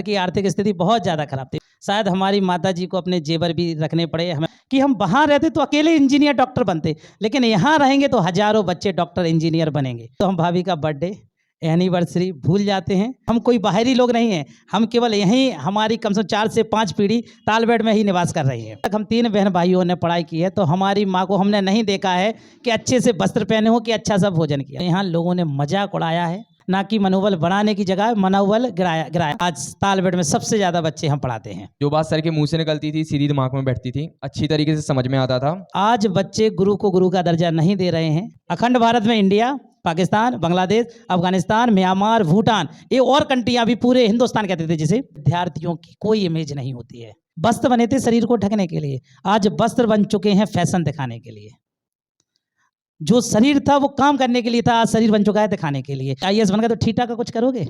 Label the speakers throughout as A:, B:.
A: की आर्थिक स्थिति बहुत ज़्यादा खराब थी। शायद हमारी माता जी को अपने जेवर भी रखने पड़े हमें कि हम वहाँ रहते तो अकेले इंजीनियर डॉक्टर बनते, लेकिन यहाँ रहेंगे तो हजारों बच्चे डॉक्टर इंजीनियर बनेंगे। तो हम भाभी का बर्थडे एनिवर्सरी भूल जाते हैं। हम कोई बाहरी लोग नहीं हैं, हम केवल यहीं हमारी कम से कम 4 से 5 पीढ़ी तालबेड़ में ही निवास कर रही हैं। तक हम 3 बहन भाइयों ने पढ़ाई की है, तो हमारी माँ को हमने नहीं देखा है कि अच्छे से वस्त्र पहने हो कि अच्छा सा भोजन किया। यहाँ लोगों ने मजाक उड़ाया है, ना कि मनोबल बढ़ाने की जगह मनोबल गिराया। आज तालबेड़ में सबसे ज्यादा बच्चे हम पढ़ाते हैं।
B: जो बात सर के मुंह से निकलती थी सीधी दिमाग में बैठती थी, अच्छी तरीके से समझ में आता था।
A: आज बच्चे गुरु को गुरु का दर्जा नहीं दे रहे हैं। अखंड भारत में इंडिया, पाकिस्तान, बांग्लादेश, अफगानिस्तान, म्यांमार, भूटान, ये और कंट्रियां भी पूरे हिंदुस्तान कहते थे, जिसे विद्यार्थियों की कोई इमेज नहीं होती है। वस्त्र बने थे शरीर को ढकने के लिए, आज वस्त्र बन चुके हैं फैशन दिखाने के लिए। जो शरीर था वो काम करने के लिए था, आज शरीर बन चुका है दिखाने के लिए। IAS बन गए तो थीटा का कुछ करोगे,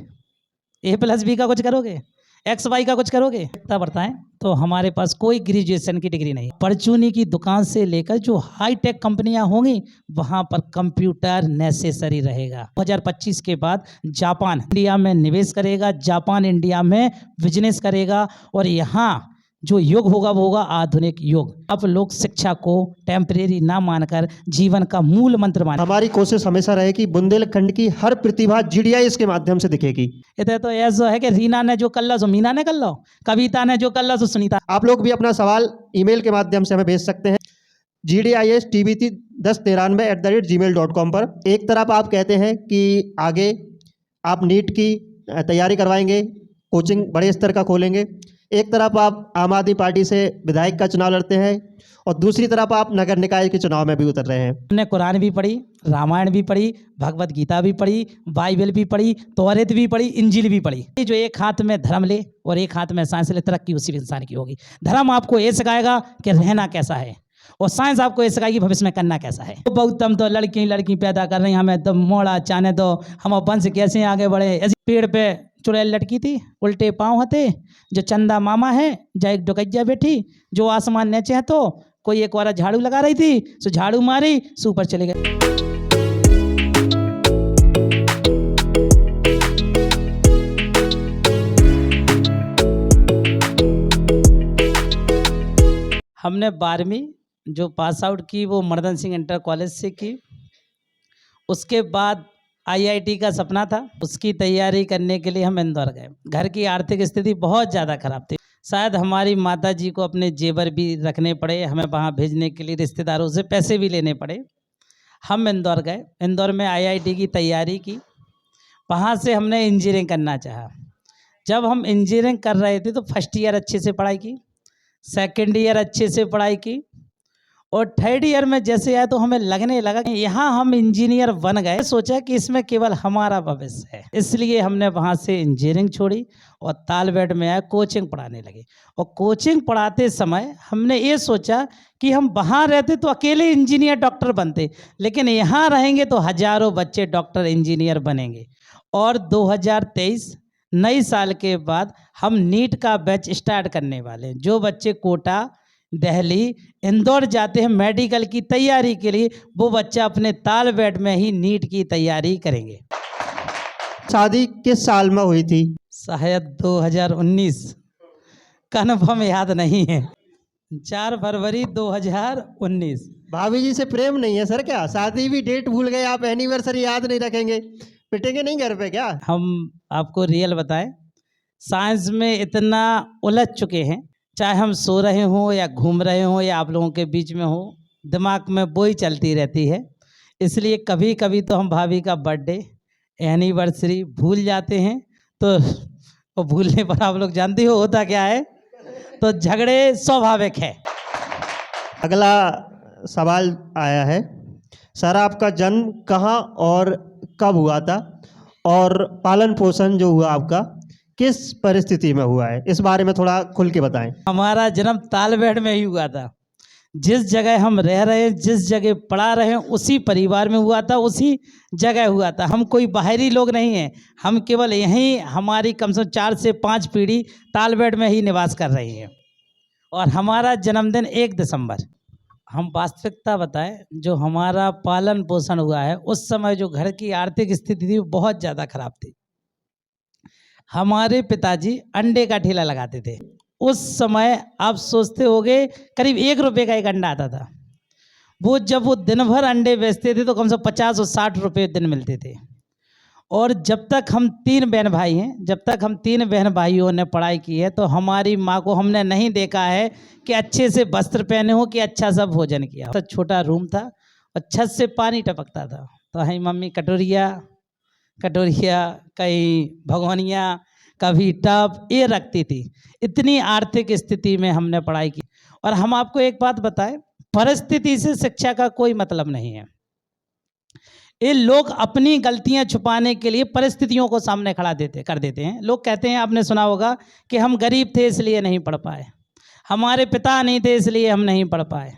A: A+B का कुछ करोगे, XY का कुछ करोगे, इतना बढ़ता है। तो हमारे पास कोई ग्रेजुएशन की डिग्री नहीं। परचूनी की दुकान से लेकर जो हाईटेक कंपनियां होंगी वहां पर कंप्यूटर नेसेसरी रहेगा। 2025 के बाद जापान इंडिया में निवेश करेगा, जापान इंडिया में बिजनेस करेगा, और यहाँ जो युग होगा वो होगा आधुनिक युग। अब लोग शिक्षा को टेम्परेरी ना मानकर जीवन का मूल मंत्र माने।
C: हमारी कोशिश हमेशा रहे कि बुंदेलखंड की हर प्रतिभा GDIS के माध्यम से दिखेगी।
A: इधर तो ऐसा है कि रीना ने जो कर ला सो मीना ने कर लो, कविता ने जो कर ला सो सुनीता।
C: आप लोग भी अपना सवाल ईमेल के माध्यम से हमें भेज सकते हैं GDIS-TBT1093@gmail.com पर। एक तरफ आप कहते हैं कि आगे आप नीट की तैयारी करवाएंगे, कोचिंग बड़े स्तर का खोलेंगे, एक तरफ आप आम आदमी पार्टी से विधायक का चुनाव लड़ते हैं, और दूसरी तरफ आप नगर निकाय के चुनाव में भी उतर रहे हैं।
A: हमने कुरान भी पढ़ी, रामायण भी पढ़ी, भगवत गीता भी पढ़ी, बाइबल भी पढ़ी, तौरात भी पढ़ी, इंजील भी पढ़ी। जो एक हाथ में धर्म ले और एक हाथ में साइंस ले, तरक्की उसी इंसान की होगी। धर्म आपको ये सिखाएगा कि रहना कैसा है, और साइंस आपको ये सिखाएगी भविष्य में करना कैसा है। तो बहुत हम तो लड़की पैदा कर रहे हैं, हमें तो मोड़ा चाने दो, हम वंश कैसे आगे बढ़े। ऐसे पेड़ पे चुड़ैल लटकी थी, उल्टे पाँव हते, जो चंदा मामा है, जो एक डुकैया बैठी, जो आसमान नीचे है, तो कोई एक बार झाड़ू लगा रही थी, सो झाड़ू मारी, सो ऊपर चले गए। हमने 12वीं जो पास आउट की वो मर्दन सिंह इंटर कॉलेज से की। उसके बाद IIT का सपना था, उसकी तैयारी करने के लिए हम इंदौर गए। घर की आर्थिक स्थिति बहुत ज़्यादा खराब थी, शायद हमारी माता जी को अपने जेवर भी रखने पड़े, हमें वहाँ भेजने के लिए रिश्तेदारों से पैसे भी लेने पड़े। हम इंदौर गए, इंदौर में IIT की तैयारी की, वहाँ से हमने इंजीनियरिंग करना चाहा। जब हम इंजीनियरिंग कर रहे थे तो फर्स्ट ईयर अच्छे से पढ़ाई की, सेकेंड ईयर अच्छे से पढ़ाई की, और थर्ड ईयर में जैसे आए तो हमें लगने लगा कि यहाँ हम इंजीनियर बन गए। सोचा कि इसमें केवल हमारा भविष्य है, इसलिए हमने वहाँ से इंजीनियरिंग छोड़ी और तालबेड़ में आए, कोचिंग पढ़ाने लगे। और कोचिंग पढ़ाते समय हमने ये सोचा कि हम वहाँ रहते तो अकेले इंजीनियर डॉक्टर बनते, लेकिन यहाँ रहेंगे तो हजारों बच्चे डॉक्टर इंजीनियर बनेंगे। और 2023 नई साल के बाद हम नीट का बैच स्टार्ट करने वाले हैं। जो बच्चे कोटा, दिल्ली, इंदौर जाते हैं मेडिकल की तैयारी के लिए, वो बच्चा अपने तालबेड़ में ही नीट की तैयारी करेंगे।
C: शादी किस साल में हुई थी?
A: शायद 2019, कन्फर्म याद नहीं है। 4 फरवरी 2019।
C: भाभी जी से प्रेम नहीं है सर क्या? शादी भी डेट भूल गए आप, एनिवर्सरी याद नहीं रखेंगे, पिटेंगे नहीं घर पे क्या?
A: हम आपको रियल बताएं, साइंस में इतना उलझ चुके हैं, चाहे हम सो रहे हों या घूम रहे हों या आप लोगों के बीच में हो, दिमाग में वही चलती रहती है। इसलिए कभी कभी तो हम भाभी का बर्थडे एनिवर्सरी भूल जाते हैं। तो वो भूलने पर आप लोग जानते हो होता क्या है, तो झगड़े स्वाभाविक है।
C: अगला सवाल आया है, सर आपका जन्म कहाँ और कब हुआ था, और पालन पोषण जो हुआ आपका किस परिस्थिति में हुआ है, इस बारे में थोड़ा खुल के बताएं।
A: हमारा जन्म तालबेड़ में ही हुआ था। जिस जगह हम रह रहे हैं, जिस जगह पढ़ा रहे हैं, उसी परिवार में हुआ था, उसी जगह हुआ था। हम कोई बाहरी लोग नहीं हैं, हम केवल यहीं हमारी कम से कम 4 से 5 पीढ़ी तालबेड़ में ही निवास कर रही हैं। और हमारा जन्मदिन 1 दिसंबर। हम वास्तविकता बताएं, जो हमारा पालन पोषण हुआ है उस समय जो घर की आर्थिक स्थिति थी वो बहुत ज़्यादा खराब थी। हमारे पिताजी अंडे का ठेला लगाते थे। उस समय आप सोचते होगे करीब 1 रुपये का एक अंडा आता था। जब वो दिन भर अंडे बेचते थे तो कम से कम 50 और 60 रुपये दिन मिलते थे। और जब तक हम 3 बहन भाई हैं, जब तक हम 3 बहन भाइयों ने पढ़ाई की है तो हमारी माँ को हमने नहीं देखा है कि अच्छे से वस्त्र पहने हो कि अच्छा सा भोजन किया। तो छोटा रूम था और छत से पानी टपकता था, तो हमारी मम्मी कटोरिया कहीं भगोनिया कभी टब ये रखती थी। इतनी आर्थिक स्थिति में हमने पढ़ाई की। और हम आपको एक बात बताएं, परिस्थिति से शिक्षा का कोई मतलब नहीं है। ये लोग अपनी गलतियां छुपाने के लिए परिस्थितियों को सामने कर देते हैं। लोग कहते हैं, आपने सुना होगा कि हम गरीब थे इसलिए नहीं पढ़ पाए, हमारे पिता नहीं थे इसलिए हम नहीं पढ़ पाए,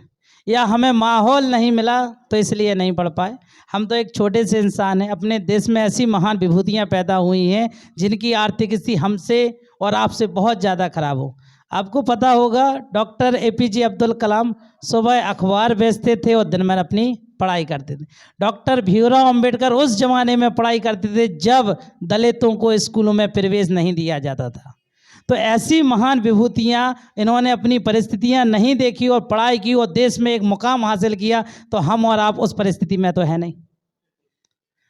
A: या हमें माहौल नहीं मिला तो इसलिए नहीं पढ़ पाए। हम तो एक छोटे से इंसान हैं। अपने देश में ऐसी महान विभूतियां पैदा हुई हैं जिनकी आर्थिक स्थिति हमसे और आपसे बहुत ज़्यादा खराब हो। आपको पता होगा डॉक्टर APJ अब्दुल कलाम सुबह अखबार बेचते थे और दिन भर अपनी पढ़ाई करते थे। डॉक्टर भीमराव अंबेडकर उस जमाने में पढ़ाई करते थे जब दलितों को स्कूलों में प्रवेश नहीं दिया जाता था। तो ऐसी महान विभूतियाँ इन्होंने अपनी परिस्थितियाँ नहीं देखी और पढ़ाई की और देश में एक मुकाम हासिल किया। तो हम और आप उस परिस्थिति में तो है नहीं,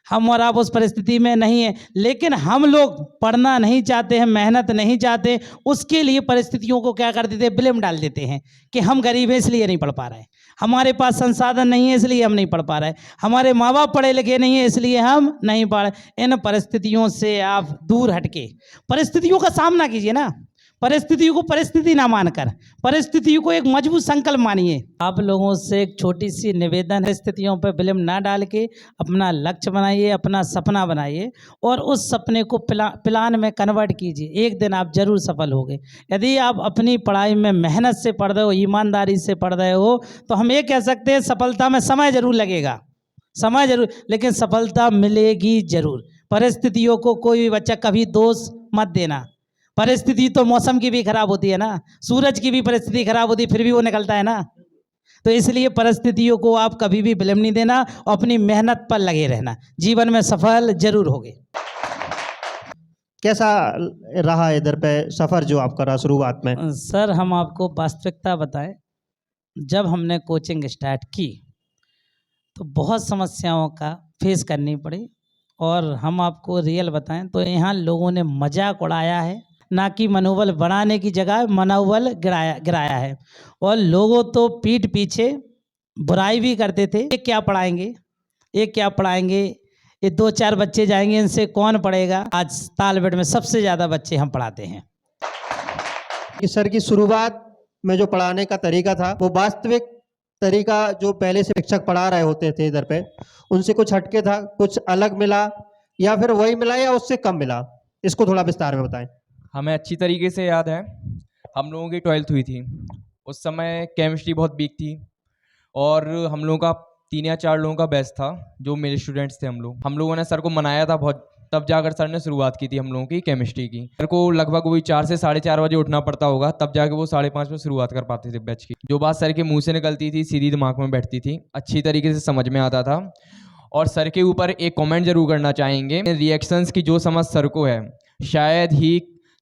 A: हम और आप उस परिस्थिति में नहीं है। लेकिन हम लोग पढ़ना नहीं चाहते हैं, मेहनत नहीं चाहते, उसके लिए परिस्थितियों को क्या कर देते हैं, ब्लेम डाल देते हैं कि हम गरीब हैं इसलिए नहीं पढ़ पा रहे हैं, हमारे पास संसाधन नहीं है इसलिए हम नहीं पढ़ पा रहे हैं, हमारे माँ बाप पढ़े लिखे नहीं है इसलिए हम नहीं पढ़ रहे। इन परिस्थितियों से आप दूर हटके परिस्थितियों का सामना कीजिए ना। परिस्थितियों को परिस्थिति ना मानकर परिस्थितियों को एक मजबूत संकल्प मानिए। आप लोगों से एक छोटी सी निवेदन है, स्थितियों पर ब्लेम ना डाल के अपना लक्ष्य बनाइए, अपना सपना बनाइए और उस सपने को प्लान में कन्वर्ट कीजिए। एक दिन आप जरूर सफल होंगे। यदि आप अपनी पढ़ाई में मेहनत से पढ़ रहे हो, ईमानदारी से पढ़ रहे हो, तो हम ये कह सकते हैं सफलता में समय जरूर लगेगा, समय जरूर, लेकिन सफलता मिलेगी जरूर। परिस्थितियों को कोई भी बच्चा कभी दोष मत देना। परिस्थिति तो मौसम की भी खराब होती है ना, सूरज की भी परिस्थिति खराब होती है फिर भी वो निकलता है ना। तो इसलिए परिस्थितियों को आप कभी भी ब्लेम नहीं देना और अपनी मेहनत पर लगे रहना, जीवन में सफल जरूर होगे।
C: कैसा रहा इधर पे सफ़र जो आपका रहा शुरुआत में?
A: सर हम आपको वास्तविकता बताएं, जब हमने कोचिंग स्टार्ट की तो बहुत समस्याओं का फेस करनी पड़ी। और हम आपको रियल बताएं तो यहाँ लोगों ने मजाक उड़ाया है, ना कि मनोबल बढ़ाने की जगह मनोबल गिराया है। और लोगों तो पीठ पीछे बुराई भी करते थे, ये क्या पढ़ाएंगे, ये क्या पढ़ाएंगे, ये 2-4 बच्चे जाएंगे, इनसे कौन पढ़ेगा। आज तालबेट में सबसे ज़्यादा बच्चे हम पढ़ाते हैं।
C: इस सर की शुरुआत में जो पढ़ाने का तरीका था वो वास्तविक तरीका जो पहले से शिक्षक पढ़ा रहे होते थे इधर पे, उनसे कुछ हटके था, कुछ अलग मिला या फिर वही मिला या उससे कम मिला? इसको थोड़ा विस्तार में बताएं।
B: हमें अच्छी तरीके से याद है, हम लोगों की 12th हुई थी, उस समय केमिस्ट्री बहुत वीक थी और हम लोगों का 3 या 4 लोगों का बैच था जो मेरे स्टूडेंट्स थे। हम लोगों ने सर को मनाया था बहुत, तब जाकर सर ने शुरुआत की थी हम लोगों की केमिस्ट्री की। सर को लगभग वही 4 से 4:30 बजे उठना पड़ता होगा, तब जाके वो 5:30 में शुरुआत कर पाते थे बैच की। जो बात सर के मुंह से निकलती थी सीधी दिमाग में बैठती थी, अच्छी तरीके से समझ में आता था। और सर के ऊपर एक कमेंट जरूर करना चाहेंगे, रिएक्शंस की जो समझ सर को है, शायद ही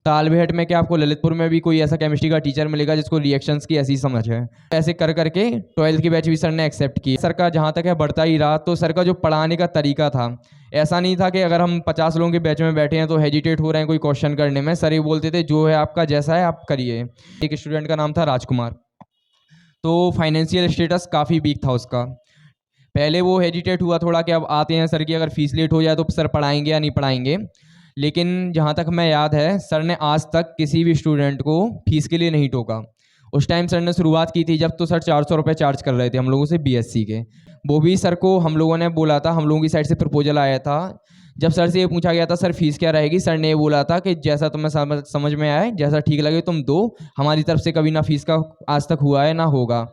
B: तालबेट में क्या आपको ललितपुर में भी कोई ऐसा केमिस्ट्री का टीचर मिलेगा जिसको रिएक्शंस की ऐसी समझ है। ऐसे कर करके 12th की बैच भी सर ने एक्सेप्ट की। सर का जहाँ तक है बढ़ता ही रहा। तो सर का जो पढ़ाने का तरीका था, ऐसा नहीं था कि अगर हम 50 लोगों के बैच में बैठे हैं तो हेजिटेट हो रहे हैं कोई क्वेश्चन करने में। सर ये बोलते थे जो है आपका जैसा है आप करिए। एक स्टूडेंट का नाम था राजकुमार, तो फाइनेंशियल स्टेटस काफ़ी वीक था उसका। पहले वो हेजिटेट हुआ थोड़ा कि अब आते हैं सर की अगर फीस लेट हो जाए तो सर पढ़ाएंगे या नहीं पढ़ाएंगे। लेकिन जहाँ तक मैं याद है, सर ने आज तक किसी भी स्टूडेंट को फीस के लिए नहीं टोका। उस टाइम सर ने शुरुआत की थी जब तो सर 400 रुपये चार्ज कर रहे थे हम लोगों से BSc के। वो भी सर को हम लोगों ने बोला था, हम लोगों की साइड से प्रपोजल आया था। जब सर से ये पूछा गया था सर फीस क्या रहेगी, सर ने ये बोला था कि जैसा तुम्हें समझ में आए, जैसा ठीक लगे तुम दो, हमारी तरफ से कभी ना फीस का आज तक हुआ है ना होगा।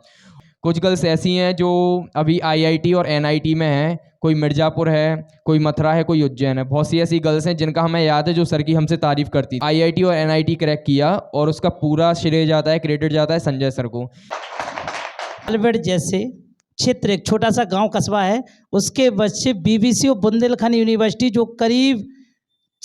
B: कुछ गर्ल्स ऐसी हैं जो अभी IIT और NIT में हैं, कोई मिर्ज़ापुर है, कोई मथुरा है, कोई उज्जैन है। बहुत सी ऐसी गर्ल्स हैं जिनका हमें याद है जो सर की हमसे तारीफ़ करती। IIT और NIT क्रैक किया और उसका पूरा श्रेय जाता है, क्रेडिट जाता है संजय सर को।
A: तालबेट जैसे क्षेत्र एक छोटा सा गांव कस्बा है, उसके बच्चे BBC और बुंदेलखंड यूनिवर्सिटी जो करीब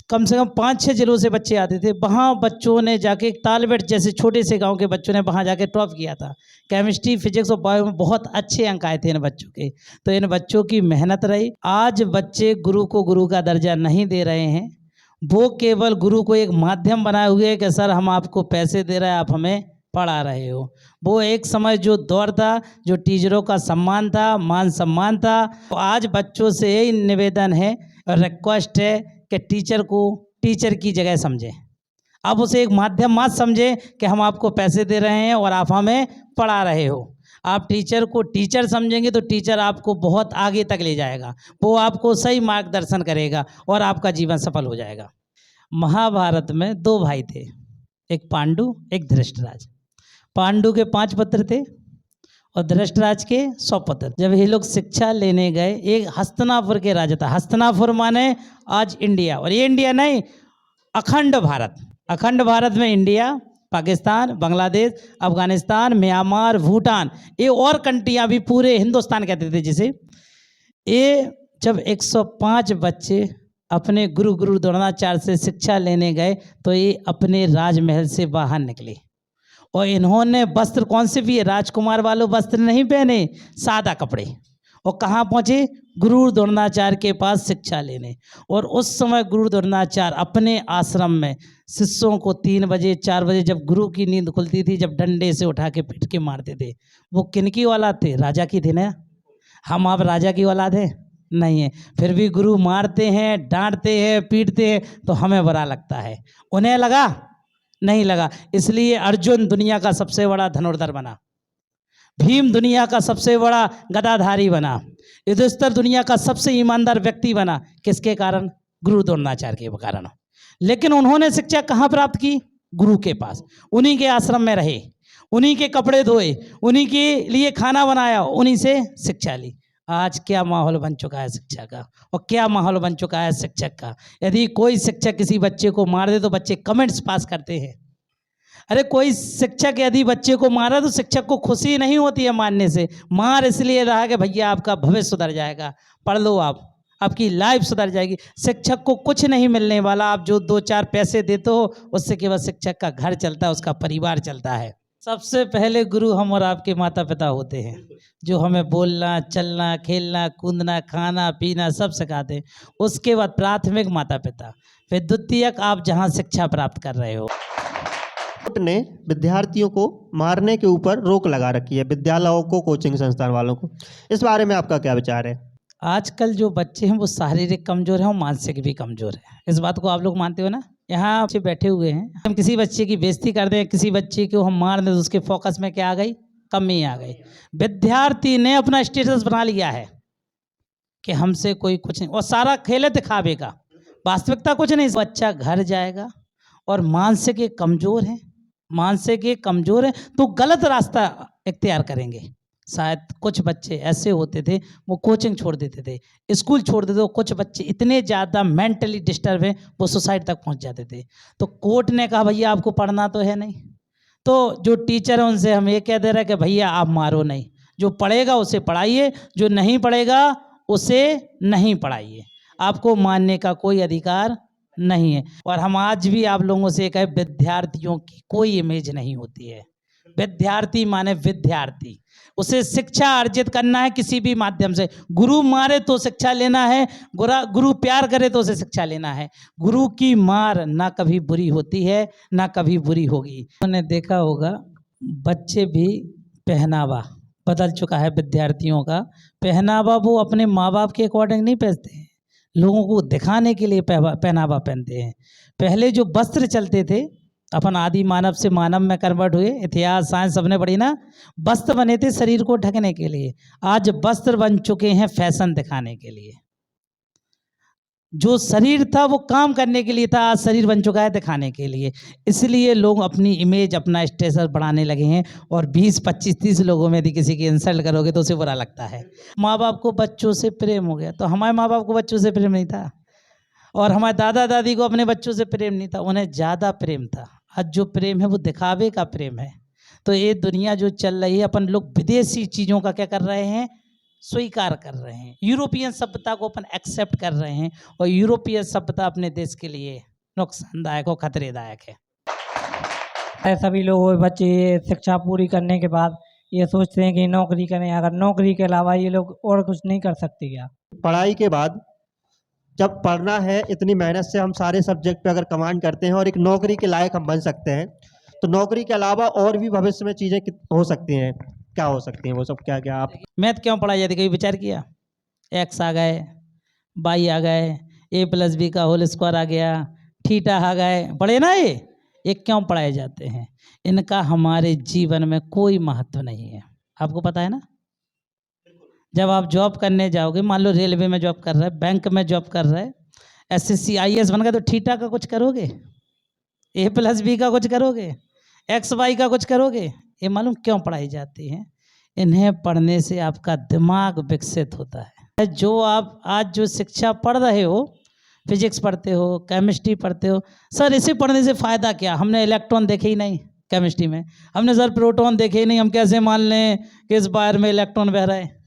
A: कम से कम 5-6 जिलों से बच्चे आते थे। वहाँ बच्चों ने जाके तालबेट जैसे छोटे से गांव के बच्चों ने वहाँ जाके टॉप किया था। केमिस्ट्री, फिजिक्स और बायो में बहुत अच्छे अंक आए थे इन बच्चों के। तो इन बच्चों की मेहनत रही। आज बच्चे गुरु को गुरु का दर्जा नहीं दे रहे हैं, वो केवल गुरु को एक माध्यम बनाए हुए हैं कि सर हम आपको पैसे दे रहे हैं, आप हमें पढ़ा रहे हो। वो एक समय जो दौर था, जो टीचरों का सम्मान था, मान सम्मान था, तो आज बच्चों से यही निवेदन है और रिक्वेस्ट है कि टीचर को टीचर की जगह समझें। आप उसे एक माध्यम मत समझें कि हम आपको पैसे दे रहे हैं और आप हमें पढ़ा रहे हो। आप टीचर को टीचर समझेंगे तो टीचर आपको बहुत आगे तक ले जाएगा, वो आपको सही मार्गदर्शन करेगा और आपका जीवन सफल हो जाएगा। महाभारत में 2 भाई थे, एक पांडु, एक धृष्टराज। पांडु के 5 पुत्र थे और धृष्टराज के 100 पुत्र। जब ये लोग शिक्षा लेने गए, एक हस्तिनापुर के राजा था। हस्तिनापुर माने आज इंडिया, और ये इंडिया नहीं, अखंड भारत। अखंड भारत में इंडिया, पाकिस्तान, बांग्लादेश, अफगानिस्तान, म्यांमार, भूटान, ये और कंट्रियाँ भी पूरे हिंदुस्तान कहते थे जिसे। ये जब 105 बच्चे अपने गुरु द्रोणाचार्य से शिक्षा लेने गए तो ये अपने राजमहल से बाहर निकले और इन्होंने वस्त्र कौन से भी राजकुमार वालों वस्त्र नहीं पहने, सादा कपड़े। और कहाँ पहुँचे? गुरु द्रोणाचार्य के पास शिक्षा लेने। और उस समय गुरु द्रोणाचार्य अपने आश्रम में शिष्यों को 3 बजे 4 बजे जब गुरु की नींद खुलती थी, जब डंडे से उठा के पीट के मारते थे। वो किनकी औलाद थे? राजा की थी ना। हम आप राजा की औलाद है नहीं है, फिर भी गुरु मारते हैं, डांटते हैं, पीटते हैं तो हमें बुरा लगता है। उन्हें लगा? नहीं लगा। इसलिए अर्जुन दुनिया का सबसे बड़ा धनुर्धर बना, भीम दुनिया का सबसे बड़ा गदाधारी बना, युधिष्ठिर दुनिया का सबसे ईमानदार व्यक्ति बना। किसके कारण? गुरु द्रोणाचार्य के कारण। लेकिन उन्होंने शिक्षा कहाँ प्राप्त की? गुरु के पास। उन्हीं के आश्रम में रहे, उन्हीं के कपड़े धोए, उन्हीं के लिए खाना बनाया, उन्हीं से शिक्षा ली। आज क्या माहौल बन चुका है शिक्षा का, और क्या माहौल बन चुका है शिक्षक का। यदि कोई शिक्षक किसी बच्चे को मार दे तो बच्चे कमेंट्स पास करते हैं। अरे कोई शिक्षक यदि बच्चे को मारा तो शिक्षक को खुशी नहीं होती है मारने से। मार इसलिए रहा कि भैया आपका भविष्य सुधर जाएगा, पढ़ लो आप, आपकी लाइफ सुधर जाएगी। शिक्षक को कुछ नहीं मिलने वाला। आप जो 2-4 पैसे देते हो उससे केवल शिक्षक का घर चलता है, उसका परिवार चलता है। सबसे पहले गुरु हम और आपके माता पिता होते हैं, जो हमें बोलना, चलना, खेलना, कूदना, खाना पीना सब सिखाते हैं। उसके बाद प्राथमिक माता पिता, फिर द्वितीयक आप जहाँ शिक्षा प्राप्त कर रहे हो।
C: कोर्ट ने विद्यार्थियों को मारने के ऊपर रोक लगा रखी है, विद्यालयों को, कोचिंग संस्थान वालों को। इस बारे में आपका क्या विचार है?
A: आजकल जो बच्चे हैं वो शारीरिक कमजोर हैं और मानसिक भी कमजोर है। इस बात को आप लोग मानते हो ना? यहाँ बच्चे बैठे हुए हैं, हम किसी बच्चे की बेइज्जती कर दें, किसी बच्चे को हम मार दें तो उसके फोकस में क्या आ गई? कमी आ गई। विद्यार्थी ने अपना स्टेटस बना लिया है कि हमसे कोई कुछ नहीं, और सारा खेल है दिखावे का, वास्तविकता कुछ नहीं। बच्चा घर जाएगा और मानसिक कमजोर है, मानसिक कमजोर है तो गलत रास्ता इख्तियार करेंगे। शायद कुछ बच्चे ऐसे होते थे वो कोचिंग छोड़ देते थे, स्कूल छोड़ देते थे। कुछ बच्चे इतने ज़्यादा मेंटली डिस्टर्ब हैं वो सुसाइड तक पहुंच जाते थे। तो कोर्ट ने कहा भैया आपको पढ़ना तो है नहीं, तो जो टीचर है उनसे हम ये कह दे रहे हैं कि भैया आप मारो नहीं, जो पढ़ेगा उसे पढ़ाइए, जो नहीं पढ़ेगा उसे नहीं पढ़ाइए। आपको मानने का कोई अधिकार नहीं है। और हम आज भी आप लोगों से कहे, विद्यार्थियों की कोई इमेज नहीं होती है। विद्यार्थी माने विद्यार्थी, उसे शिक्षा अर्जित करना है किसी भी माध्यम से। गुरु मारे तो शिक्षा लेना है, गुरु प्यार करे तो उसे शिक्षा लेना है। गुरु की मार ना कभी बुरी होती है ना कभी बुरी होगी। उन्होंने देखा होगा बच्चे भी पहनावा बदल चुका है, विद्यार्थियों का पहनावा वो अपने माँ बाप के अकॉर्डिंग नहीं पहनते हैं, लोगों को दिखाने के लिए पहनावा पहनते हैं। पहले जो वस्त्र चलते थे, अपन आदि मानव से मानव में कन्वर्ट हुए, इतिहास साइंस सबने पढ़ी ना। वस्त्र बने थे शरीर को ढकने के लिए, आज वस्त्र बन चुके हैं फैशन दिखाने के लिए। जो शरीर था वो काम करने के लिए था, आज शरीर बन चुका है दिखाने के लिए। इसलिए लोग अपनी इमेज, अपना स्टेटस बढ़ाने लगे हैं। और 20, 25, 30 लोगों में यदि किसी की इंसल्ट करोगे तो उसे बुरा लगता है। माँ बाप को बच्चों से प्रेम हो गया, तो हमारे माँ बाप को बच्चों से प्रेम नहीं था, और हमारे दादा दादी को अपने बच्चों से प्रेम नहीं था, उन्हें ज़्यादा प्रेम था। आज जो प्रेम है वो दिखावे का प्रेम है। तो ये दुनिया जो चल रही है, अपन लोग विदेशी चीज़ों का क्या कर रहे हैं? स्वीकार कर रहे हैं, यूरोपियन सभ्यता को अपन एक्सेप्ट कर रहे हैं, और यूरोपियन सभ्यता अपने देश के लिए नुकसानदायक और खतरेदायक है।
D: सभी लोग बच्चे ये शिक्षा पूरी करने के बाद ये सोचते हैं कि नौकरी करें, अगर नौकरी के अलावा ये लोग और कुछ नहीं कर सकते क्या?
C: पढ़ाई के बाद जब पढ़ना है, इतनी मेहनत से हम सारे सब्जेक्ट पे अगर कमांड करते हैं और एक नौकरी के लायक हम बन सकते हैं, तो नौकरी के अलावा और भी भविष्य में चीज़ें हो सकती हैं। क्या हो सकती हैं वो सब, क्या क्या आप?
A: मैथ क्यों पढ़ाई जाती है, कभी विचार किया? एक्स आ गए, वाई आ गए, a+b का होल स्क्वायर आ गया, थीटा आ गए, पढ़े ना ये क्यों पढ़ाए जाते हैं? इनका हमारे जीवन में कोई महत्व नहीं है, आपको पता है ना। जब आप जॉब करने जाओगे, मान लो रेलवे में जॉब कर रहे, बैंक में जॉब कर रहे, SSC IAS बन गए, तो थीटा का कुछ करोगे, a+b का कुछ करोगे, XY का कुछ करोगे? ये मालूम क्यों पढ़ाई जाती है? इन्हें पढ़ने से आपका दिमाग विकसित होता है। जो आप आज जो शिक्षा पढ़ रहे हो, फिजिक्स पढ़ते हो, केमिस्ट्री पढ़ते हो, सर इसे पढ़ने से फ़ायदा क्या? हमने इलेक्ट्रॉन देखे ही नहीं केमिस्ट्री में, हमने सर प्रोटॉन देखे ही नहीं, हम कैसे मान लें कि इस वायर में इलेक्ट्रॉन बह रहा है?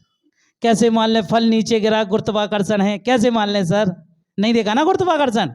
A: कैसे मान लें फल नीचे गिरा, गुरुत्वाकर्षण है? कैसे मान लें सर? नहीं देखा ना गुरुत्वाकर्षण।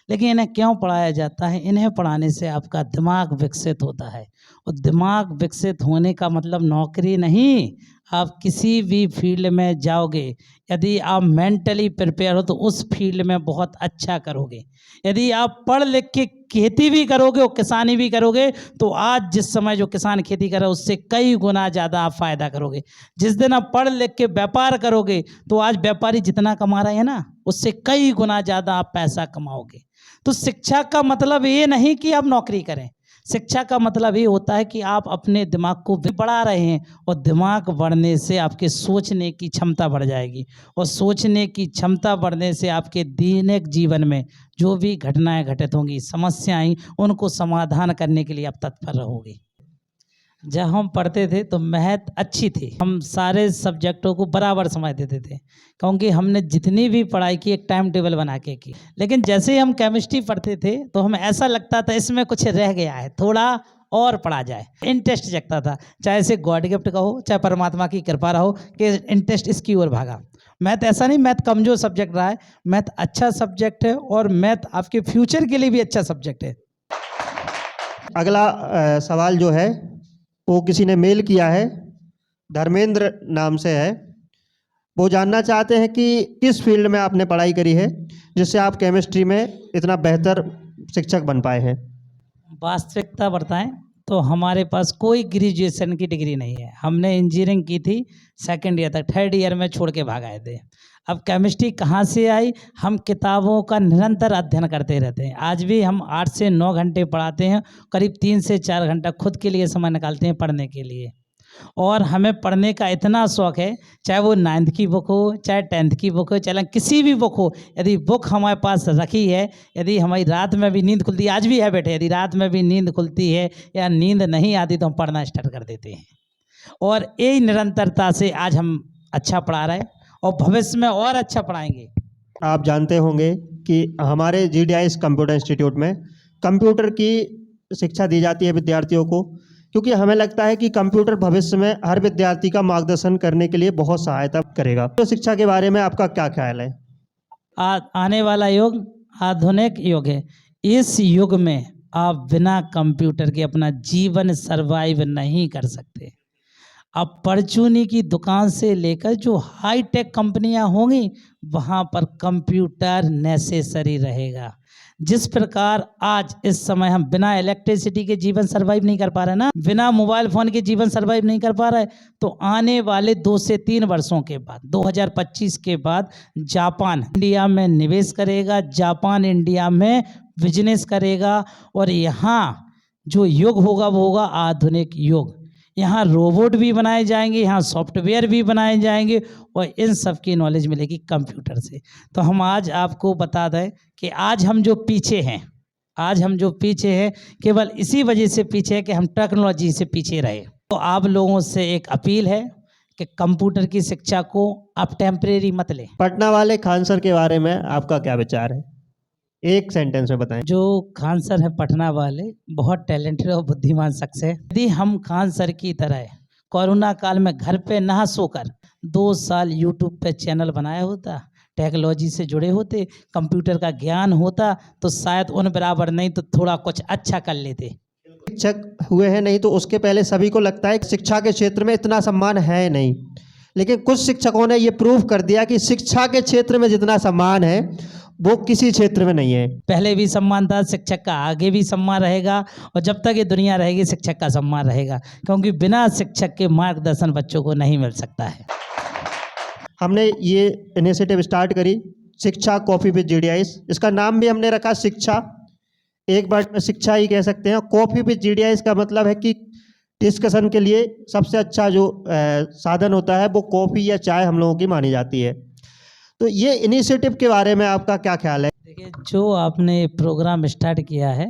A: लेकिन इन्हें क्यों पढ़ाया जाता है? इन्हें पढ़ाने से आपका दिमाग विकसित होता है, और दिमाग विकसित होने का मतलब नौकरी नहीं। आप किसी भी फील्ड में जाओगे, यदि आप मेंटली प्रिपेयर हो तो उस फील्ड में बहुत अच्छा करोगे। यदि आप पढ़ लिख के खेती भी करोगे और किसानी भी करोगे, तो आज जिस समय जो किसान खेती कर रहा है उससे कई गुना ज़्यादा आप फायदा करोगे। जिस दिन आप पढ़ लिख के व्यापार करोगे, तो आज व्यापारी जितना कमा रहे हैं ना, उससे कई गुना ज़्यादा आप पैसा कमाओगे। तो शिक्षा का मतलब ये नहीं कि आप नौकरी करें, शिक्षा का मतलब ये होता है कि आप अपने दिमाग को बढ़ा रहे हैं, और दिमाग बढ़ने से आपके सोचने की क्षमता बढ़ जाएगी, और सोचने की क्षमता बढ़ने से आपके दैनिक जीवन में जो भी घटनाएं घटित होंगी, समस्याएं, उनको समाधान करने के लिए आप तत्पर रहोगे। जब हम पढ़ते थे तो मैथ अच्छी थी, हम सारे सब्जेक्टों को बराबर समझ देते थे, क्योंकि हमने जितनी भी पढ़ाई की एक टाइम टेबल बना के की। लेकिन जैसे ही हम केमिस्ट्री पढ़ते थे तो हमें ऐसा लगता था इसमें कुछ रह गया है, थोड़ा और पढ़ा जाए, इंटरेस्ट जगता था। चाहे इसे गॉड गिफ्ट का हो, चाहे परमात्मा की कृपा रहो कि इंटरेस्ट इसकी ओर भागा। मैथ ऐसा नहीं, मैथ कमज़ोर सब्जेक्ट रहा है, मैथ अच्छा सब्जेक्ट है, और मैथ आपके फ्यूचर के लिए भी अच्छा सब्जेक्ट है।
C: अगला सवाल जो है वो किसी ने मेल किया है, धर्मेंद्र नाम से है। वो जानना चाहते हैं कि किस फील्ड में आपने पढ़ाई करी है जिससे आप केमिस्ट्री में इतना बेहतर शिक्षक बन पाए हैं।
A: वास्तविकता बताएं तो हमारे पास कोई ग्रेजुएशन की डिग्री नहीं है। हमने इंजीनियरिंग की थी सेकंड ईयर तक, थर्ड ईयर में छोड़ के भाग आए थे। अब केमिस्ट्री कहाँ से आई? हम किताबों का निरंतर अध्ययन करते रहते हैं। आज भी हम 8 से 9 घंटे पढ़ाते हैं, करीब 3 से 4 घंटा खुद के लिए समय निकालते हैं पढ़ने के लिए। और हमें पढ़ने का इतना शौक़ है, चाहे वो 9th की बुक हो, चाहे 10th की बुक हो, चाहे किसी भी बुक हो, यदि बुक हमारे पास रखी है, यदि हमारी रात में भी नींद खुलती है, आज भी है बेटे, यदि रात में भी नींद खुलती है या नींद नहीं आती तो हम पढ़ना स्टार्ट कर देते हैं। और यही निरंतरता से आज हम अच्छा पढ़ा रहे हैं और भविष्य में और अच्छा पढ़ाएंगे।
C: आप जानते होंगे कि हमारे GDIS कंप्यूटर इंस्टीट्यूट में कंप्यूटर की शिक्षा दी जाती है विद्यार्थियों को, क्योंकि हमें लगता है कि कंप्यूटर भविष्य में हर विद्यार्थी का मार्गदर्शन करने के लिए बहुत सहायता करेगा। तो शिक्षा के बारे में आपका क्या ख्याल है?
A: आने वाला युग आधुनिक युग है। इस युग में आप बिना कंप्यूटर के अपना जीवन सर्वाइव नहीं कर सकते। अब परचूनी की दुकान से लेकर जो हाईटेक कंपनियां होंगी, वहां पर कंप्यूटर नेसेसरी रहेगा। जिस प्रकार आज इस समय हम बिना इलेक्ट्रिसिटी के जीवन सर्वाइव नहीं कर पा रहे ना, बिना मोबाइल फ़ोन के जीवन सर्वाइव नहीं कर पा रहे, तो आने वाले 2 से 3 वर्षों के बाद 2025 के बाद जापान इंडिया में निवेश करेगा, जापान इंडिया में बिजनेस करेगा, और यहाँ जो युग होगा वो होगा आधुनिक युग। यहाँ रोबोट भी बनाए जाएंगे, यहाँ सॉफ्टवेयर भी बनाए जाएंगे, और इन सब की नॉलेज मिलेगी कंप्यूटर से। तो हम आज आपको बता दें कि आज हम जो पीछे हैं, केवल इसी वजह से पीछे है कि हम टेक्नोलॉजी से पीछे रहे। तो आप लोगों से एक अपील है कि कंप्यूटर की शिक्षा को आप टेम्परेरी मत लें।
C: पटना वाले खान सर के बारे में आपका क्या विचार है? एक सेंटेंस में बताएं।
A: जो खान सर है पटना वाले, बहुत टैलेंटेड और बुद्धिमान शख्स है। यदि हम खान सर की तरह कोरोना काल में घर पे ना सोकर 2 साल यूट्यूब पे चैनल बनाया होता, टेक्नोलॉजी से जुड़े होते, कंप्यूटर का ज्ञान होता, तो शायद उन बराबर नहीं तो थोड़ा कुछ अच्छा कर लेते।
C: शिक्षक हुए हैं नहीं तो उसके पहले सभी को लगता है कि शिक्षा के क्षेत्र में इतना सम्मान है नहीं, लेकिन कुछ शिक्षकों ने ये प्रूव कर दिया कि शिक्षा के क्षेत्र में जितना सम्मान है वो किसी क्षेत्र में नहीं है।
A: पहले भी सम्मान था, शिक्षक का आगे भी सम्मान रहेगा, और जब तक ये दुनिया रहेगी शिक्षक का सम्मान रहेगा, क्योंकि बिना शिक्षक के मार्गदर्शन बच्चों को नहीं मिल सकता है।
C: हमने ये इनिशिएटिव स्टार्ट करी शिक्षा कॉफी विद जीडीआईस, इसका नाम भी हमने रखा शिक्षा, एक बार में शिक्षा ही कह सकते हैं। कॉफी विद जीडीआईस का मतलब है कि डिस्कशन के लिए सबसे अच्छा जो साधन होता है वो कॉफ़ी या चाय हम लोगों की मानी जाती है। तो ये इनिशिएटिव के बारे में आपका क्या ख्याल है? देखिए,
A: जो आपने प्रोग्राम स्टार्ट किया है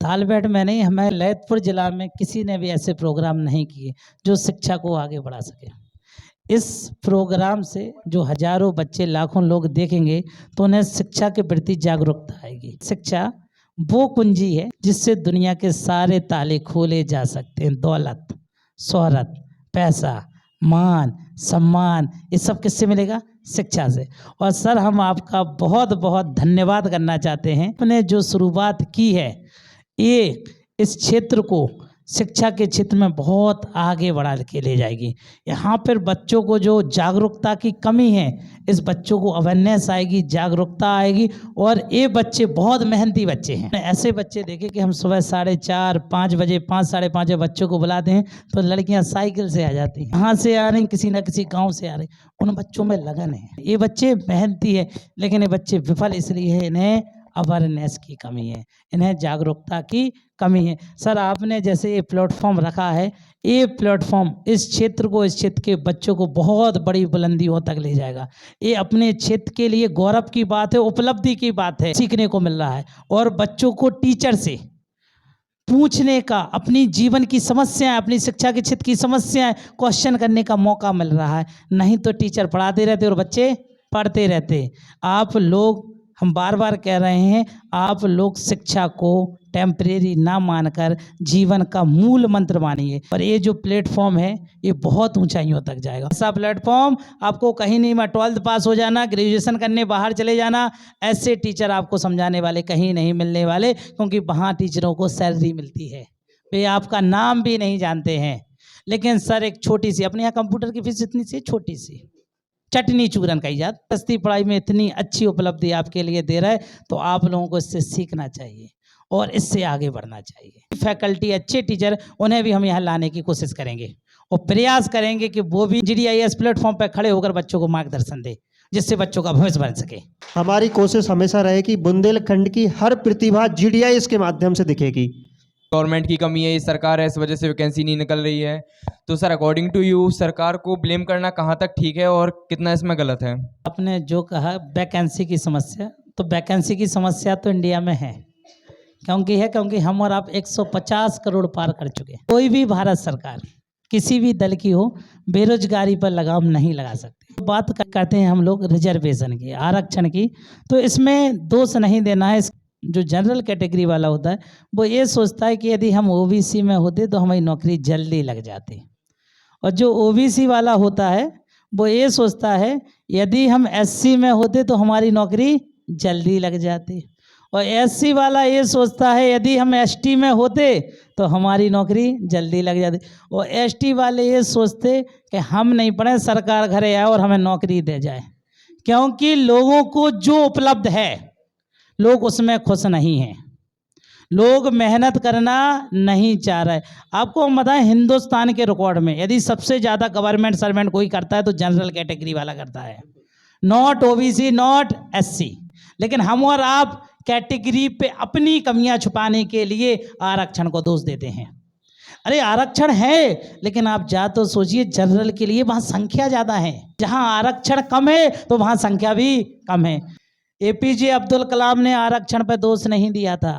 A: थालबेट में नहीं, हमें ललितपुर जिला में किसी ने भी ऐसे प्रोग्राम नहीं किए जो शिक्षा को आगे बढ़ा सके। इस प्रोग्राम से जो हजारों बच्चे लाखों लोग देखेंगे तो उन्हें शिक्षा के प्रति जागरूकता आएगी। शिक्षा वो कुंजी है जिससे दुनिया के सारे ताले खोले जा सकते हैं। दौलत, शोहरत, पैसा, मान, सम्मान, ये सब किससे मिलेगा? शिक्षा से। और सर, हम आपका बहुत बहुत धन्यवाद करना चाहते हैं। आपने जो शुरुआत की है ये इस क्षेत्र को शिक्षा के क्षेत्र में बहुत आगे बढ़ा के ले जाएगी। यहाँ पर बच्चों को जो जागरूकता की कमी है, इस बच्चों को अवेयरनेस आएगी, जागरूकता आएगी, और ये बच्चे बहुत मेहनती बच्चे हैं। ऐसे बच्चे देखे कि हम सुबह 4:30 5 बजे 5 साढ़े 5 बजे बच्चों को बुलाते हैं तो लड़कियाँ साइकिल से आ जाती हैं, कहाँ से आ रही, किसी न किसी गाँव से आ रही। उन बच्चों में लगन है, ये बच्चे मेहनती है, लेकिन ये बच्चे विफल इसलिए है, इन्हें अवेयरनेस की कमी है, इन्हें जागरूकता की कमी है। सर, आपने जैसे ये प्लेटफॉर्म रखा है, ये प्लेटफॉर्म इस क्षेत्र को, इस क्षेत्र के बच्चों को बहुत बड़ी बुलंदियों तक ले जाएगा। ये अपने क्षेत्र के लिए गौरव की बात है, उपलब्धि की बात है, सीखने को मिल रहा है। और बच्चों को टीचर से पूछने का, अपनी जीवन की समस्याएं, अपनी शिक्षा के क्षेत्र की समस्याएं क्वेश्चन करने का मौका मिल रहा है। नहीं तो टीचर पढ़ाते रहते और बच्चे पढ़ते रहते। आप लोग, हम बार बार कह रहे हैं, आप लोग शिक्षा को टेम्परेरी ना मानकर जीवन का मूल मंत्र मानिए। और ये जो प्लेटफॉर्म है ये बहुत ऊंचाइयों तक जाएगा। ऐसा प्लेटफॉर्म आपको कहीं नहीं, मैं 12th पास हो जाना, ग्रेजुएशन करने बाहर चले जाना, ऐसे टीचर आपको समझाने वाले कहीं नहीं मिलने वाले, क्योंकि वहाँ टीचरों को सैलरी मिलती है, वे आपका नाम भी नहीं जानते हैं। लेकिन सर, एक छोटी सी, अपने यहाँ कंप्यूटर की फीस इतनी सी छोटी सी, चटनी चूरन का इजाद, सस्ती पढ़ाई में इतनी अच्छी उपलब्धि आपके लिए दे रहा है, तो आप लोगों को इससे सीखना चाहिए और इससे आगे बढ़ना चाहिए। फैकल्टी, अच्छे टीचर, उन्हें भी हम यहाँ लाने की कोशिश करेंगे और प्रयास करेंगे कि वो भी जीडीआईएस प्लेटफॉर्म पर खड़े होकर बच्चों को मार्गदर्शन दे, जिससे बच्चों का भविष्य बन सके।
C: हमारी कोशिश हमेशा रहे कि बुंदेलखंड की हर प्रतिभा जीडीआईएस के माध्यम से दिखेगी।
B: गवर्नमेंट की कमी है, ये सरकार है, इस वजह से वैकेंसी नहीं निकल रही है। तो सर, अकॉर्डिंग टू यू सरकार को ब्लेम करना कहाँ तक ठीक है और कितना इसमें गलत है?
A: आपने जो कहा वैकेंसी की समस्या, तो वैकेंसी की समस्या तो इंडिया में है, क्योंकि हम और आप 150 करोड़ पार कर चुके हैं। कोई भी भारत सरकार किसी भी दल की हो, बेरोजगारी पर लगाम नहीं लगा सकती। बात करते हैं हम लोग रिजर्वेशन की, आरक्षण की, तो इसमें दोष नहीं देना है। जो जनरल कैटेगरी वाला होता है वो ये सोचता है कि यदि हम ओबीसी में होते तो हमारी नौकरी जल्दी लग जाती, और जो ओबीसी वाला होता है वो ये सोचता है यदि हम एससी में होते तो हमारी नौकरी जल्दी लग जाती, और एससी वाला ये सोचता है यदि हम एसटी में होते तो हमारी नौकरी जल्दी लग जाती, और एसटी वाले ये सोचते कि हम नहीं पढ़े, सरकार घरे आए और हमें नौकरी दे जाए। क्योंकि लोगों को जो उपलब्ध है लोग उसमें खुश नहीं हैं, लोग मेहनत करना नहीं चाह रहे। आपको हम बताएं, हिंदुस्तान के रिकॉर्ड में यदि सबसे ज़्यादा गवर्नमेंट सर्वेंट कोई करता है तो जनरल कैटेगरी वाला करता है, नॉट ओबीसी, नॉट एससी। लेकिन हम और आप कैटेगरी पे अपनी कमियां छुपाने के लिए आरक्षण को दोष देते हैं। अरे आरक्षण है, लेकिन आप जा तो सोचिए, जनरल के लिए वहाँ संख्या ज़्यादा है, जहाँ आरक्षण कम है तो वहाँ संख्या भी कम है। एपीजे अब्दुल कलाम ने आरक्षण पर दोष नहीं दिया था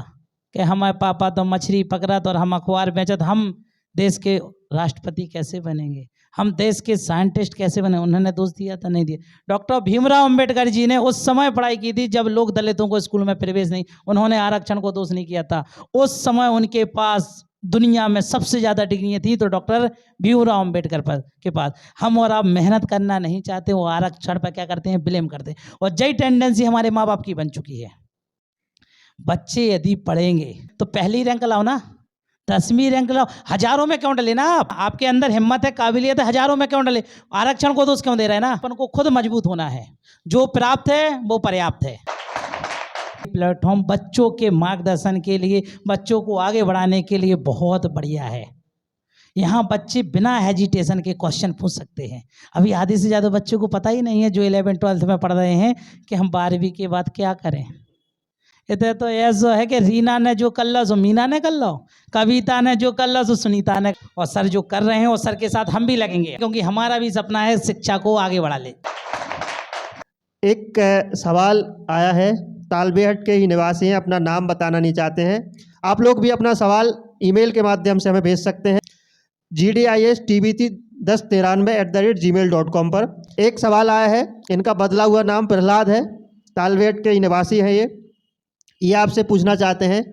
A: कि हमारे पापा तो मछली पकड़त और हम अखबार बेचत, हम देश के राष्ट्रपति कैसे बनेंगे, हम देश के साइंटिस्ट कैसे बने, उन्होंने दोष दिया था? नहीं दिया। डॉक्टर भीमराव अंबेडकर जी ने उस समय पढ़ाई की थी जब लोग दलितों को स्कूल में प्रवेश नहीं, उन्होंने आरक्षण को दोष नहीं किया था। उस समय उनके पास दुनिया में सबसे ज़्यादा डिग्रियाँ थी तो डॉक्टर भीमराव अम्बेडकर के पास। हम और आप मेहनत करना नहीं चाहते, वो आरक्षण पर क्या करते हैं, ब्लेम करते हैं, और यही टेंडेंसी हमारे माँ बाप की बन चुकी है। बच्चे यदि पढ़ेंगे तो पहली रैंक लाओ ना, 10वीं रैंक लाओ, हजारों में क्यों डले ना आप? आपके अंदर हिम्मत है, काबिलियत है, हजारों में क्यों डले? आरक्षण को दोष क्यों दे रहे हैं ना? अपन को खुद मजबूत होना है, जो प्राप्त है वो पर्याप्त है। प्लेटफॉर्म बच्चों के मार्गदर्शन के लिए, बच्चों को आगे बढ़ाने के लिए बहुत बढ़िया है। यहाँ बच्चे बिना हेजिटेशन के क्वेश्चन पूछ सकते हैं। अभी आधे से ज़्यादा बच्चों को पता ही नहीं है जो 11th-12th में पढ़ रहे हैं कि हम 12वीं के बाद क्या करें। इधर तो ऐसा है कि रीना ने जो कर लो सो मीना ने कर लो, कविता ने जो कर लो सो सुनीता ने, और सर जो कर रहे हैं और सर के साथ हम भी लगेंगे, क्योंकि हमारा भी सपना है शिक्षा को आगे बढ़ा ले।
C: एक सवाल आया है, तालबेहट के ही निवासी हैं, अपना नाम बताना नहीं चाहते हैं। आप लोग भी अपना सवाल ईमेल के माध्यम से हमें भेज सकते हैं GDISTBT1093@gmail.com पर। एक सवाल आया है, इनका बदला हुआ नाम प्रहलाद है, तालबेहट के ही निवासी हैं ये आपसे पूछना चाहते हैं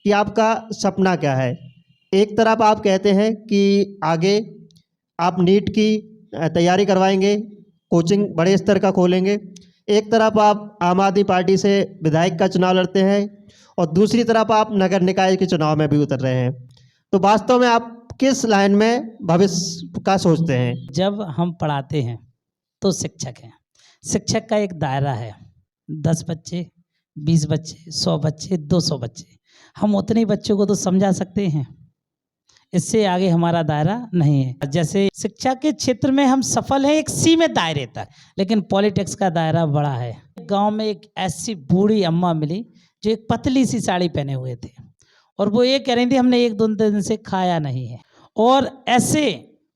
C: कि आपका सपना क्या है। एक तरफ आप कहते हैं कि आगे आप नीट की तैयारी करवाएंगे, कोचिंग बड़े स्तर का खोलेंगे, एक तरफ आप आम आदमी पार्टी से विधायक का चुनाव लड़ते हैं और दूसरी तरफ आप नगर निकाय के चुनाव में भी उतर रहे हैं, तो वास्तव में आप किस लाइन में भविष्य का सोचते हैं?
A: जब हम पढ़ाते हैं तो शिक्षक हैं, शिक्षक का एक दायरा है, 10 बच्चे, 20 बच्चे, 100 बच्चे, 200 बच्चे, हम उतने ही बच्चों को तो समझा सकते हैं, इससे आगे हमारा दायरा नहीं है। जैसे शिक्षा के क्षेत्र में हम सफल हैं एक सीमित दायरे तक, लेकिन पॉलिटिक्स का दायरा बड़ा है। गांव में एक ऐसी बूढ़ी अम्मा मिली जो एक पतली सी साड़ी पहने हुए थे, और वो ये कह रही थी हमने 1-2 दिन से खाया नहीं है। और ऐसे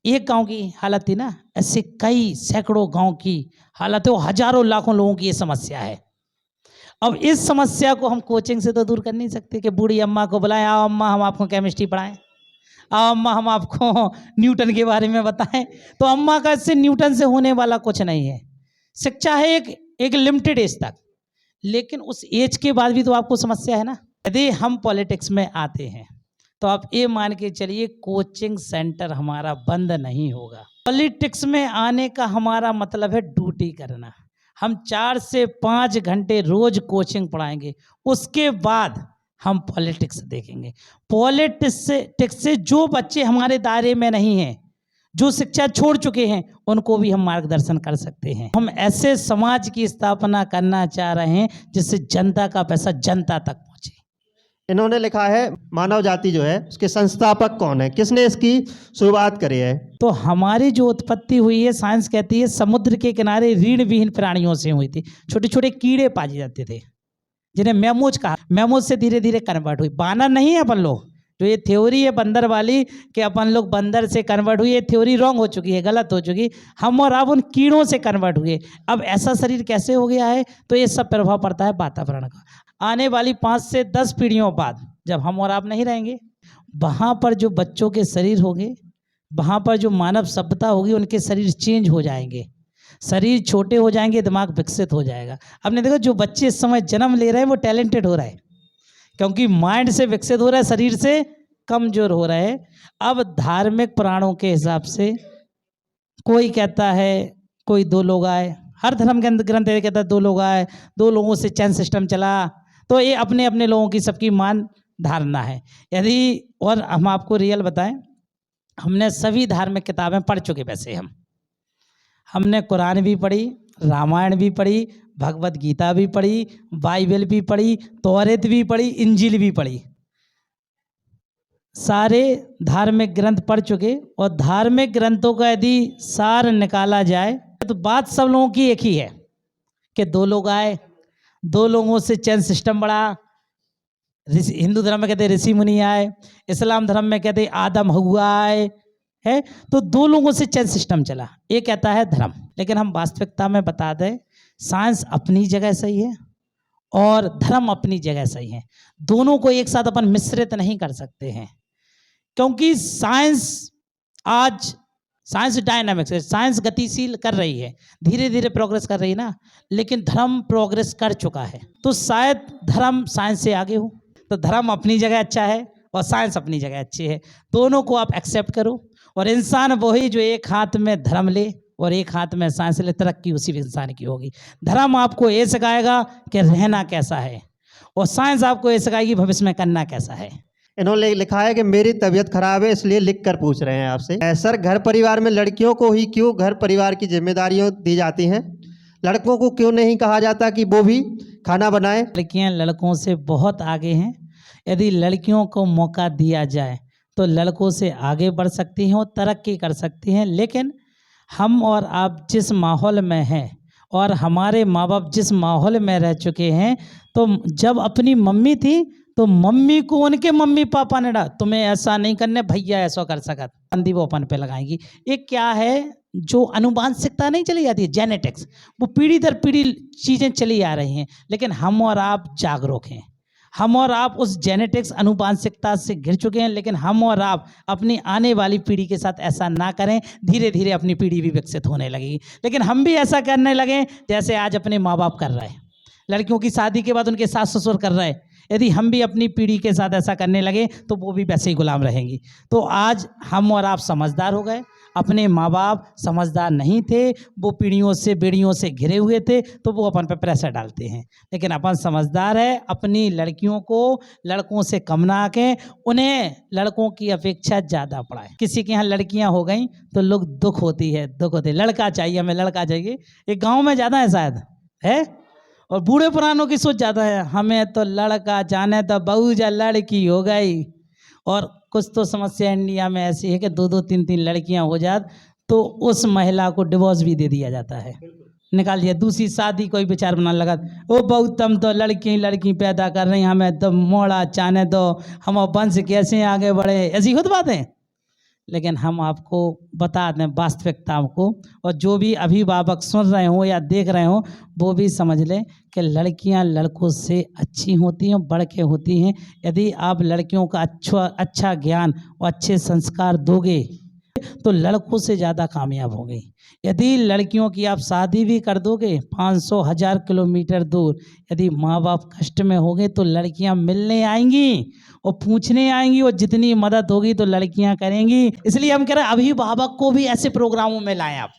A: एक गांव की हालत थी ना, ऐसे कई सैकड़ों गांव की हालत है, वो हजारों लाखों लोगों की ये समस्या है। अब इस समस्या को हम कोचिंग से तो दूर कर नहीं सकते कि बूढ़ी अम्मा को बुलाएं, आओ अम्मा हम आपको केमिस्ट्री पढ़ाएं, आओ अम्मा हम आपको न्यूटन के बारे में बताएं, तो अम्मा का इससे न्यूटन से होने वाला कुछ नहीं है। शिक्षा है एक लिमिटेड एज तक, लेकिन उस एज के बाद भी तो आपको समस्या है ना। यदि हम पॉलिटिक्स में आते हैं तो आप ये मान के चलिए कोचिंग सेंटर हमारा बंद नहीं होगा। पॉलिटिक्स में आने का हमारा मतलब है ड्यूटी करना। हम 4 से 5 घंटे रोज कोचिंग पढ़ाएंगे, उसके बाद हम पॉलिटिक्स देखेंगे। पॉलिटिक्स से जो बच्चे हमारे दायरे में नहीं हैं, जो शिक्षा छोड़ चुके हैं, उनको भी हम मार्गदर्शन कर सकते हैं। हम ऐसे समाज की स्थापना करना चाह रहे हैं जिससे जनता का पैसा जनता तक पहुंचे।
C: इन्होंने लिखा है मानव जाति जो है उसके संस्थापक कौन है, किसने इसकी शुरुआत करी है?
A: तो हमारी जो उत्पत्ति हुई है, साइंस कहती है समुद्र के किनारे रीढ़ विहीन प्राणियों से हुई थी। छोटे छोटे कीड़े पाए जाते थे जिन्हें मैमोज कहा, मैमोज से धीरे धीरे कन्वर्ट हुई। बानर नहीं है अपन लोग, जो ये थ्योरी है बंदर वाली कि अपन लोग बंदर से कन्वर्ट हुए, ये थ्योरी रॉन्ग हो चुकी है, गलत हो चुकी। हम और आप उन कीड़ों से कन्वर्ट हुए। अब ऐसा शरीर कैसे हो गया है, तो ये सब प्रभाव पड़ता है वातावरण का। आने वाली 5 से 10 पीढ़ियों बाद जब हम और आप नहीं रहेंगे, वहाँ पर जो बच्चों के शरीर होंगे, वहाँ पर जो मानव सभ्यता होगी, उनके शरीर चेंज हो जाएंगे, शरीर छोटे हो जाएंगे, दिमाग विकसित हो जाएगा। आपने देखो जो बच्चे इस समय जन्म ले रहे हैं वो टैलेंटेड हो रहा है, क्योंकि माइंड से विकसित हो रहा है, शरीर से कमजोर हो रहा है। अब धार्मिक पुराणों के हिसाब से कोई कहता है कोई 2 लोग आए, हर धर्म के ग्रंथ ये कहता है 2 लोग आए, 2 लोगों से चैन सिस्टम चला, तो ये अपने अपने लोगों की सबकी मान धारणा है। यदि और हम आपको रियल बताएं, हमने सभी धार्मिक किताबें पढ़ चुके। वैसे हमने कुरान भी पढ़ी, रामायण भी पढ़ी, भगवत गीता भी पढ़ी, बाइबल भी पढ़ी, तौरात भी पढ़ी, इंजील भी पढ़ी, सारे धार्मिक ग्रंथ पढ़ चुके। और धार्मिक ग्रंथों का यदि सार निकाला जाए तो बात सब लोगों की एक ही है कि 2 लोग आए, 2 लोगों से चैन सिस्टम बढ़ा। हिंदू धर्म में कहते हैं ऋषि मुनि आए, इस्लाम धर्म में कहते हैं आदम हव्वा आए, है तो 2 लोगों से चैन सिस्टम चला। ये कहता है धर्म, लेकिन हम वास्तविकता में बता दें, साइंस अपनी जगह सही है और धर्म अपनी जगह सही है। दोनों को एक साथ अपन मिश्रित नहीं कर सकते हैं, क्योंकि साइंस डायनामिक्स है, साइंस गतिशील कर रही है, धीरे धीरे प्रोग्रेस कर रही है ना, लेकिन धर्म प्रोग्रेस कर चुका है। तो शायद धर्म साइंस से आगे हो, तो धर्म अपनी जगह अच्छा है और साइंस अपनी जगह अच्छी है। दोनों को आप एक्सेप्ट करो और इंसान वही जो एक हाथ में धर्म ले और एक हाथ में साइंस ले, तरक्की उसी इंसान की होगी। धर्म आपको ये सिखाएगा कि रहना कैसा है और साइंस आपको ये सिखाएगी भविष्य में करना कैसा है।
C: इन्होंने लिखा है कि मेरी तबीयत खराब है इसलिए लिख कर पूछ रहे हैं आपसे। सर, घर परिवार में लड़कियों को ही क्यों घर परिवार की जिम्मेदारियां दी जाती हैं? लड़कों को क्यों नहीं कहा जाता कि वो भी खाना बनाएं?
A: लड़कियां लड़कों से बहुत आगे हैं। यदि लड़कियों को मौका दिया जाए तो लड़कों से आगे बढ़ सकती हैं और तरक्की कर सकती हैं। लेकिन हम और आप जिस माहौल में हैं और हमारे माँ बाप जिस माहौल में रह चुके हैं, तो जब अपनी मम्मी थी तो मम्मी को उनके मम्मी पापा ने डाला तुम्हें ऐसा नहीं करने, भैया ऐसा कर सकत, बंदी वो अपन पे लगाएंगी। ये क्या है, जो अनुवांशिकता नहीं चली जाती है, जेनेटिक्स, वो पीढ़ी दर पीढ़ी चीज़ें चली आ रही हैं। लेकिन हम और आप जागरूक हैं, हम और आप उस जेनेटिक्स अनुवांशिकता से घिर चुके हैं। लेकिन हम और आप अपनी आने वाली पीढ़ी के साथ ऐसा ना करें, धीरे धीरे अपनी पीढ़ी भी विकसित होने लगेगी। लेकिन हम भी ऐसा करने लगे जैसे आज अपने माँ बाप कर रहे हैं, लड़कियों की शादी के बाद उनके सास ससुर कर रहे हैं। यदि हम भी अपनी पीढ़ी के साथ ऐसा करने लगे तो वो भी वैसे ही गुलाम रहेंगी। तो आज हम और आप समझदार हो गए, अपने माँ बाप समझदार नहीं थे, वो पीढ़ियों से बेड़ियों से घिरे हुए थे, तो वो अपन पे प्रेशर डालते हैं। लेकिन अपन समझदार है, अपनी लड़कियों को लड़कों से कम ना आके उन्हें लड़कों की अपेक्षा ज़्यादा पढ़ाएं। किसी के यहाँ लड़कियाँ हो गई तो लोग दुख होती है, लड़का चाहिए, हमें लड़का चाहिए। एक गाँव में ज़्यादा है शायद है, और बूढ़े पुरानों की सोच ज़्यादा है, हमें तो लड़का जाने तो बहू जा लड़की हो गई। और कुछ तो समस्या इंडिया में ऐसी है कि 2-2 3-3 लड़कियां हो जात तो उस महिला को डिवोर्स भी दे दिया जाता है, निकाल दिया, दूसरी शादी कोई विचार बना लगा। ओ बहुत तुम तो लड़की पैदा कर रही, हमें तो मोड़ा चाने दो, हम वंश कैसे आगे बढ़े, ऐसी खुद बातें। लेकिन हम आपको बता दें वास्तविकता को, और जो भी अभिभावक सुन रहे हो या देख रहे हो वो भी समझ लें कि लड़कियां लड़कों से अच्छी होती हैं, बढ़ के होती हैं। यदि आप लड़कियों का अच्छा ज्ञान और अच्छे संस्कार दोगे तो लड़कों से ज़्यादा कामयाब होंगे। यदि लड़कियों की आप शादी भी कर दोगे 500-1000 किलोमीटर दूर, यदि माँ बाप कष्ट में होंगे तो लड़कियां मिलने आएंगी और पूछने आएंगी, और जितनी मदद होगी तो लड़कियां करेंगी। इसलिए हम कह रहे हैं अभिभावक को भी ऐसे प्रोग्रामों में लाएं आप,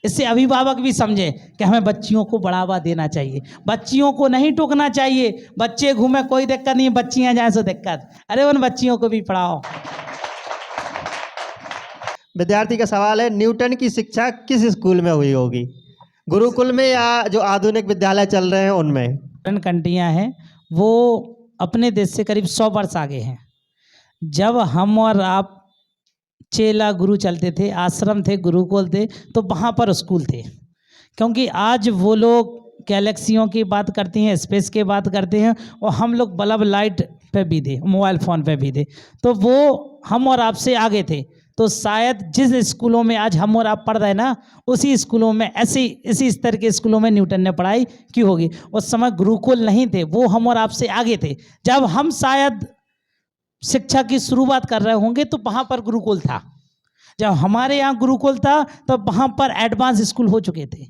A: इससे अभिभावक भी समझे कि हमें बच्चियों को बढ़ावा देना चाहिए, बच्चियों को नहीं टोकना चाहिए। बच्चे घूमे कोई दिक्कत नहीं, बच्चियां जाए सो दिक्कत, अरे उन बच्चियों को भी पढ़ाओ।
C: विद्यार्थी का सवाल है, न्यूटन की शिक्षा किस स्कूल में हुई होगी? गुरुकुल में या जो आधुनिक विद्यालय चल रहे हैं उनमें?
A: कंट्रियाँ हैं वो अपने देश से करीब 100 वर्ष आगे हैं। जब हम और आप चेला गुरु चलते थे, आश्रम थे, गुरुकुल थे, तो वहाँ पर स्कूल थे। क्योंकि आज वो लोग गैलेक्सियों की बात करती हैं, स्पेस की बात करते हैं, और हम लोग बल्ब लाइट पे भी थे, मोबाइल फ़ोन पे भी थे, तो वो हम और आपसे आगे थे। तो शायद जिस स्कूलों में आज हम और आप पढ़ रहे हैं ना, उसी स्कूलों में इसी स्तर के स्कूलों में न्यूटन ने पढ़ाई की होगी। उस समय गुरुकुल नहीं थे, वो हम और आपसे आगे थे। जब हम शायद शिक्षा की शुरुआत कर रहे होंगे तो वहाँ पर गुरुकुल था। जब हमारे यहाँ गुरुकुल था तो वहाँ पर एडवांस स्कूल हो चुके थे।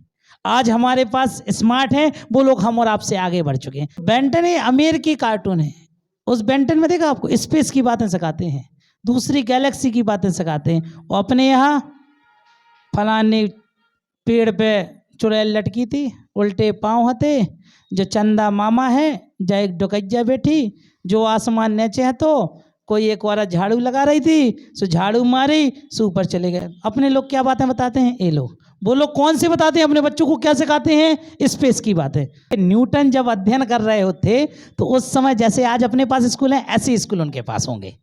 A: आज हमारे पास स्मार्ट हैं, वो लोग हम और आपसे आगे बढ़ चुके हैं। बेंटन ये अमेरिकी कार्टून है, उस बेंटन में देखा आपको स्पेस की बातें सिखाते हैं, दूसरी गैलेक्सी की बातें सिखाते हैं। और अपने यहाँ फलाने पेड़ पे चुड़ैल लटकी थी, उल्टे पाँव हते, जो चंदा मामा है, जो एक डुकैया बैठी, जो आसमान नीचे है, तो कोई एक औरत झाड़ू लगा रही थी, सो झाड़ू मारी, सो ऊपर चले गए। अपने लोग क्या बातें बताते हैं, ये लोग वो लोग कौन से बताते हैं, अपने बच्चों को क्या सिखाते हैं, स्पेस की बातें। न्यूटन जब अध्ययन कर रहे होते तो उस समय जैसे आज अपने पास स्कूल हैं, ऐसे स्कूल उनके पास होंगे।